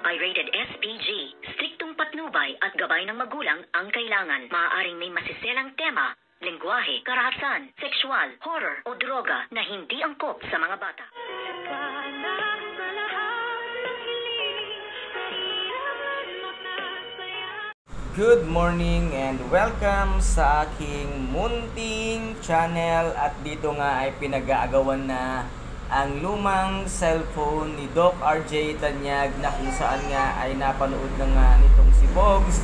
ay rated SPG. Striktong patnubay at gabay ng magulang ang kailangan. Maaaring may masiselang tema, lengguwahe, karahasan, sexual, horror o droga na hindi angkop sa mga bata. Good morning and welcome sa aking munting channel. At dito nga ay pinag-aagawan na ang lumang cellphone ni Doc RJ Tanyag, na kung saan nga ay napanood na nga nitong si Bogs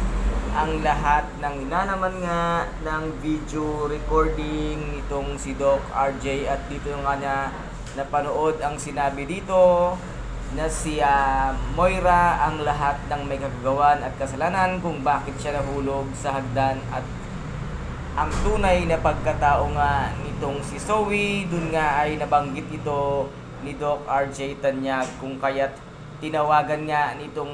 ang lahat ng inalaman nga ng video recording nitong si Doc RJ. At dito nga niya napanood ang sinabi dito na si Moira ang lahat ng may kagagawan at kasalanan kung bakit siya nahulog sa hagdan, at ang tunay na pagkatao nga nitong si Zoe. Dun nga ay nabanggit ito ni Doc RJ Tanyag kung kaya't tinawagan nga nitong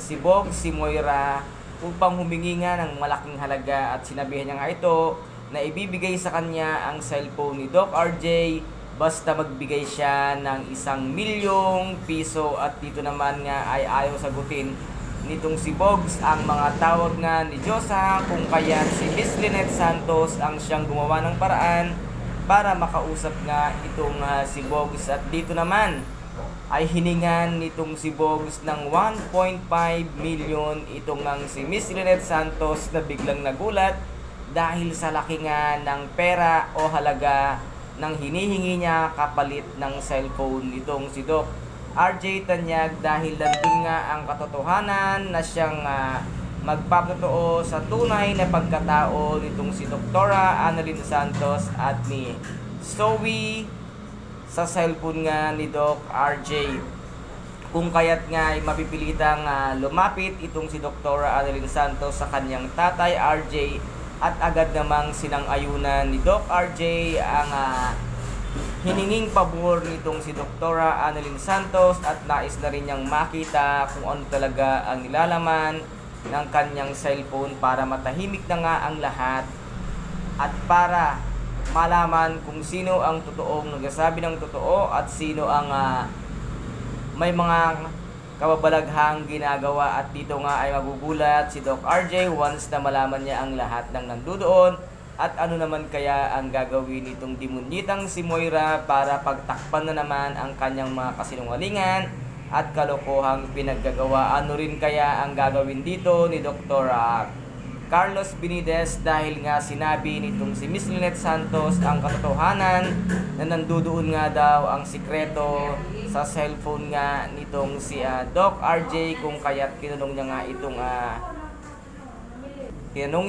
si Bog, si Moira upang humingi nga ng malaking halaga, at sinabihan niya nga ito na ibibigay sa kanya ang cellphone ni Doc RJ basta magbigay siya ng 1,000,000 piso. At dito naman nga ay ayaw sagutin nitong si Bogs ang mga tawag nga ni Diyosa, kung kaya si Miss Lynette Santos ang siyang gumawa ng paraan para makausap nga itong si Bogs. At dito naman ay hiningan nitong si Bogs ng 1.5 million itong ang si Miss Lynette Santos, na biglang nagulat dahil sa laki nga ng pera o halaga nang hinihingi niya kapalit ng cellphone nitong si Doc RJ Tanyag, dahil nandun nga ang katotohanan na siyang magpapatotoo sa tunay na pagkatao nitong si Doktora Annalyn Santos at ni Zoe sa cellphone nga ni Doc RJ. Kung kaya't nga ay mapipilitang lumapit itong si Doktora Annalyn Santos sa kanyang tatay RJ, at agad namang sinang-ayunan ni Doc RJ ang hininging pabor nitong si Doktora Annalyn Santos, at nais na rin niyang makita kung ano talaga ang nilalaman ng kanyang cellphone para matahimik na nga ang lahat, at para malaman kung sino ang totoong nagsasabi ng totoo at sino ang may mga kababalaghang ginagawa. At dito nga ay magugulat si Doc RJ once na malaman niya ang lahat ng nandoon, at ano naman kaya ang gagawin nitong demunyitang si Moira para pagtakpan na naman ang kanyang mga kasinungalingan at kalokohang pinaggagawa. Ano rin kaya ang gagawin dito ni Dr. Carlos Benitez, dahil nga sinabi nitong si Miss Lynette Santos ang katotohanan na nandoon nga daw ang sikreto sa cellphone nga nitong si Doc RJ, kung kaya't tinanong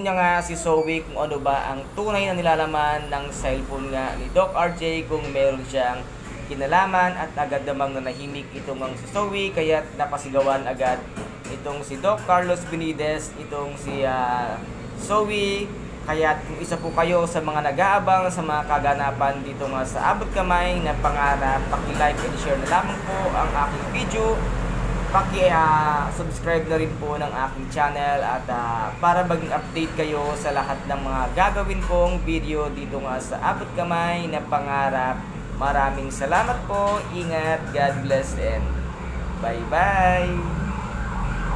niya nga si Zoe kung ano ba ang tunay na nilalaman ng cellphone nga ni Doc RJ, kung meron siyang kinalaman. At agad namang nanahimik itong si Zoe, kaya't napasigawan agad itong si Doc Carlos Benitez itong si Zoe. Kaya't kung isa po kayo sa mga nag-aabang sa mga kaganapan dito nga sa Abot Kamay na Pangarap, paki-like and share na lamang po ang aking video. Paki-subscribe na rin po ng aking channel, at para maging update kayo sa lahat ng mga gagawin kong video dito nga sa Abot Kamay na Pangarap. Maraming salamat po, ingat, God bless, and bye-bye!